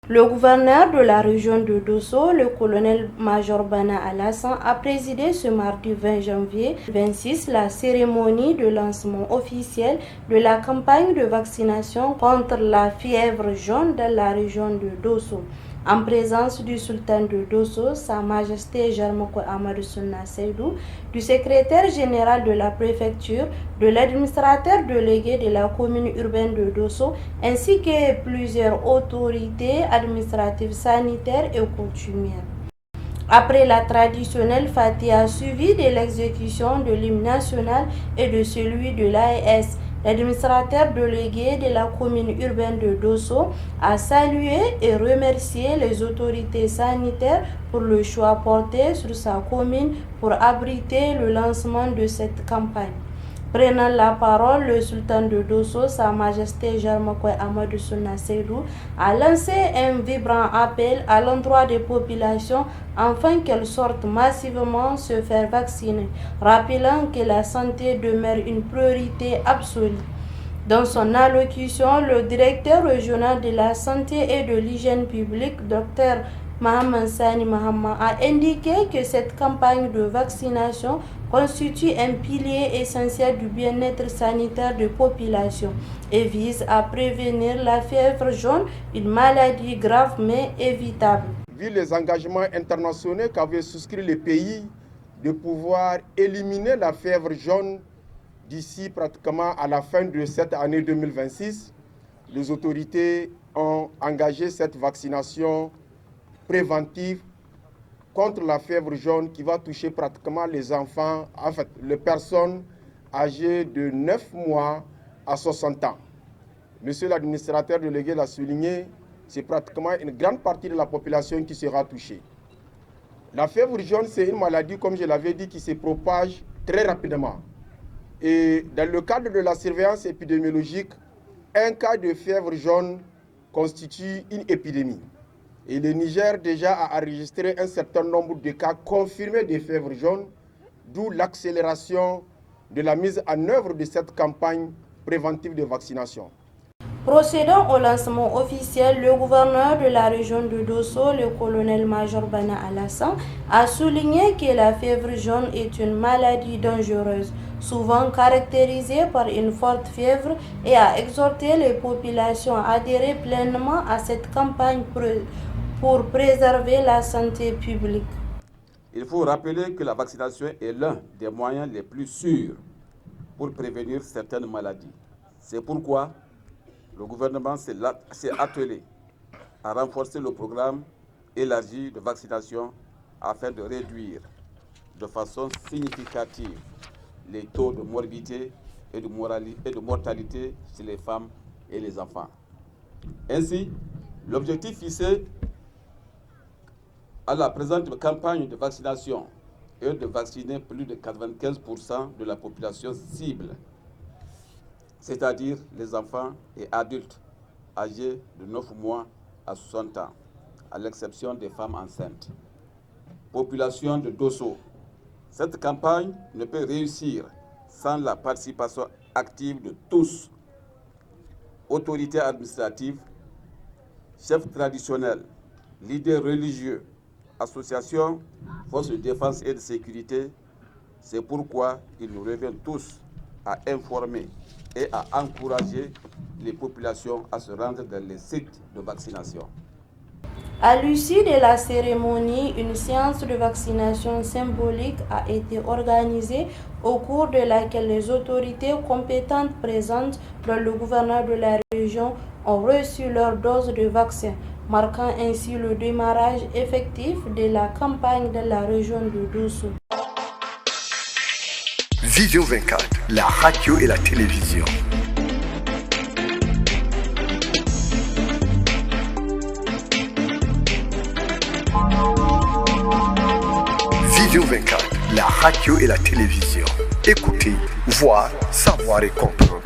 Le gouverneur de la région de Dosso, le colonel-major Bana Alassan, a présidé ce mardi 20 janvier 2026 la cérémonie de lancement officiel de la campagne de vaccination contre la fièvre jaune dans la région de Dosso. En présence du sultan de Dosso, Sa Majesté Jarmoko Amadou Sunna Seydou, du secrétaire général de la préfecture, de l'administrateur délégué de la commune urbaine de Dosso, ainsi que plusieurs autorités administratives, sanitaires et coutumières. Après la traditionnelle Fatiha suivie de l'exécution de l'hymne national et de celui de l'AES, l'administrateur délégué de la commune urbaine de Dosso a salué et remercié les autorités sanitaires pour le choix porté sur sa commune pour abriter le lancement de cette campagne. Prenant la parole, le sultan de Dosso, Sa Majesté Jarmoko Amadou Sunna Seydou, a lancé un vibrant appel à l'endroit des populations afin qu'elles sortent massivement se faire vacciner, rappelant que la santé demeure une priorité absolue. Dans son allocution, le directeur régional de la santé et de l'hygiène publique, Dr Mohamed Sani Mahama, a indiqué que cette campagne de vaccination constitue un pilier essentiel du bien-être sanitaire des populations et vise à prévenir la fièvre jaune, une maladie grave mais évitable. Vu les engagements internationaux qu'avaient souscrits les pays de pouvoir éliminer la fièvre jaune d'ici pratiquement à la fin de cette année 2026, les autorités ont engagé cette vaccination préventive contre la fièvre jaune qui va toucher pratiquement les enfants, en fait, les personnes âgées de 9 mois à 60 ans. Monsieur l'administrateur délégué l'a souligné, c'est pratiquement une grande partie de la population qui sera touchée. La fièvre jaune, c'est une maladie, comme je l'avais dit, qui se propage très rapidement. Et dans le cadre de la surveillance épidémiologique, un cas de fièvre jaune constitue une épidémie. Et le Niger déjà a enregistré un certain nombre de cas confirmés de fièvre jaune, d'où l'accélération de la mise en œuvre de cette campagne préventive de vaccination. Procédant au lancement officiel, le gouverneur de la région de Dosso, le colonel-major Bana Alassan, a souligné que la fièvre jaune est une maladie dangereuse, souvent caractérisée par une forte fièvre, et a exhorté les populations à adhérer pleinement à cette campagne pour préserver la santé publique. Il faut rappeler que la vaccination est l'un des moyens les plus sûrs pour prévenir certaines maladies. C'est pourquoi le gouvernement s'est attelé à renforcer le programme élargi de vaccination afin de réduire de façon significative les taux de morbidité et de mortalité chez les femmes et les enfants. Ainsi, l'objectif fixé à la présente campagne de vaccination est de vacciner plus de 95% de la population cible, c'est-à-dire les enfants et adultes âgés de 9 mois à 60 ans, à l'exception des femmes enceintes. Population de Dosso, cette campagne ne peut réussir sans la participation active de tous, autorités administratives, chefs traditionnels, leaders religieux, associations, forces de défense et de sécurité. C'est pourquoi il nous revient tous à informer et à encourager les populations à se rendre dans les sites de vaccination. À l'issue de la cérémonie, une séance de vaccination symbolique a été organisée au cours de laquelle les autorités compétentes présentes dans le gouvernement de la région ont reçu leur dose de vaccin, marquant ainsi le démarrage effectif de la campagne de la région de Dosso. Vision 24, la radio et la télévision. Vision 24, la radio et la télévision. Écoutez, voir, savoir et comprendre.